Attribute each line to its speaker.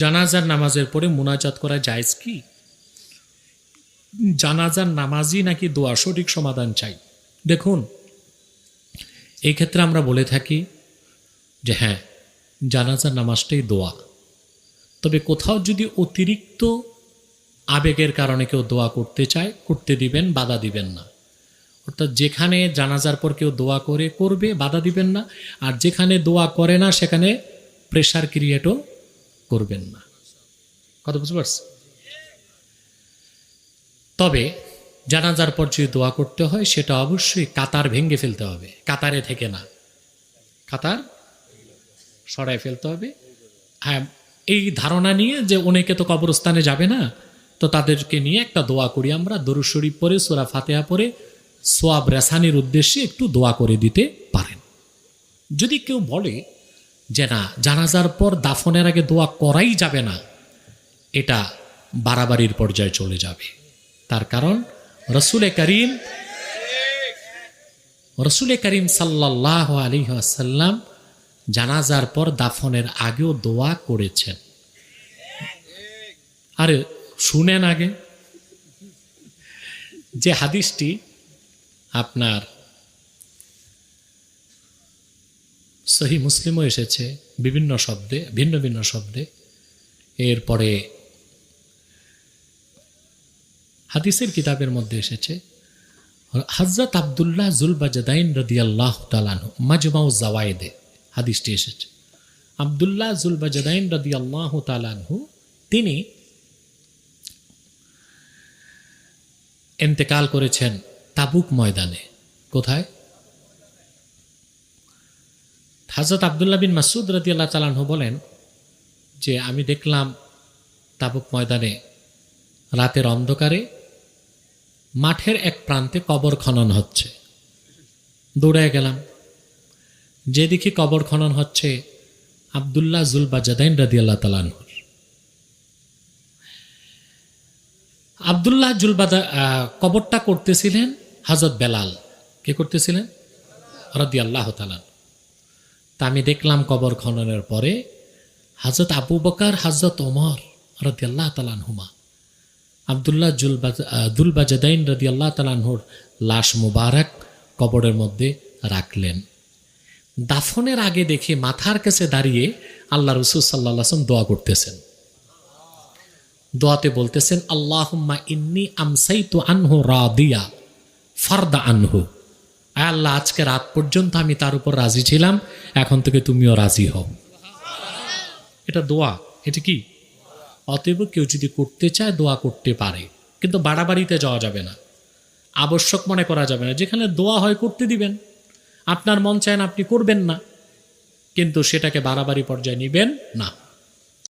Speaker 1: জানাজার নামাজের পরে মুনাজাত করা জায়েজ কি? জানাজার নামাজই নাকি দোয়া, সঠিক সমাধান চাই। দেখুন, এই ক্ষেত্রে আমরা বলে থাকি যে হ্যাঁ, জানাজার নামাজটাই দোয়া। তবে কোথাও যদি অতিরিক্ত আবেগের কারণে কেউ দোয়া করতে চায়, করতে দিবেন, বাধা দিবেন না। অর্থাৎ যেখানে জানাজার পর কেউ দোয়া করবে, বাধা দিবেন না। আর যেখানে দোয়া করে না সেখানে প্রেশার ক্রিয়েটও করবেন না। কথা বুঝতে পারছি? তবে জানাজার পর যদি দোয়া করতে হয় সেটা অবশ্যই কাতার ভেঙে ফেলতে হবে, কাতারে থেকে না, কাতার সরায় ফেলতে হবে। হ্যাঁ, এই ধারণা নিয়ে যে অনেকে তো কবরস্থানে যাবে না, তো তাদেরকে নিয়ে একটা দোয়া করি আমরা, দরুদ শরীফ পড়ে, সূরা ফাতিহা পড়ে সোয়াব রেসানির উদ্দেশ্যে একটু দোয়া করে দিতে পারেন। যদি কেউ বলে যে না, জানাজার পর দাফনের আগে দোয়া করাই যাবে না, এটা বাড়াবাড়ির পর্যায়ে চলে যাবে। তার কারণ রসুল করিম সাল্লাল্লাহু আলাইহি ওয়াসাল্লাম জানাজার পর দাফনের আগেও দোয়া করেছেন। আরে শুনেন আগে, যে হাদিসটি আপনার সহি মুসলিমও এসেছে বিভিন্ন শব্দে, ভিন্ন ভিন্ন শব্দে। এরপরে হাদিসের কিতাবের মধ্যে এসেছে হযরত আব্দুল্লাহ যুলবাজদাইন রাদিয়াল্লাহু তাআলা আনহু, মাজমাউ জাওয়ায়েদে হাদিসটি এসেছে। আব্দুল্লাহ যুলবাজদাইন রাদিয়াল্লাহু তাআলা আনহু তিনি ইন্তেকাল করেছেন তাবুক ময়দানে। কোথায়? হযরত আব্দুল্লাহ বিন মাসউদ রাদিয়াল্লাহু তাআলা আনহু বলেন যে আমি দেখলাম তাবুক ময়দানে রাতের অন্ধকারে মাঠের এক প্রান্তে কবর খনন হচ্ছে। দৌড়ে গেলাম, যে দেখি কবর খনন হচ্ছে আব্দুল্লাহ যুলবাজদাইন রাদিয়াল্লাহু তাআলা আনহু। আব্দুল্লাহ কবরটা করতেছিলেন হযরত বেলাল। কে করতেছিলেন? রাদিয়াল্লাহু তাআলা। তা আমি দেখলাম কবর খননের পরে হযরত আবু বকর, হযরত ওমর রাদিয়াল্লাহু তাআলা আনহুমা আব্দুল্লাহ যুলবাজদাইন রাদিয়াল্লাহু তাআলা আনহুর লাশ মুবারক কবরের মধ্যে রাখলেন। দাফনের আগে দেখি মাথার কাছে দাঁড়িয়ে আল্লাহ রাসূল সাল্লাল্লাহু আলাইহি ওয়াসাল্লাম দোয়া করতেছেন। দোয়াতে বলতেছেন আল্লাহুম্মা ইন্নী আমসাইতু আনহু রাদিয়া ফারদা আনহু। আল্লাহ, আজকে রাত পর্যন্ত আমি তার উপর রাজি ছিলাম, এখন থেকে তুমিও রাজি হও। এটা দোয়া, এটা কি? অতএব কেউ যদি করতে চায় দোয়া করতে পারে, কিন্তু বাড়াবাড়িতে যাওয়া যাবে না, আবশ্যক মনে করা যাবে না। যেখানে দোয়া হয় করতে দিবেন, আপনার মন চায় না আপনি করবেন না, কিন্তু সেটাকে বাড়াবাড়ি পর্যায়ে নিবেন না।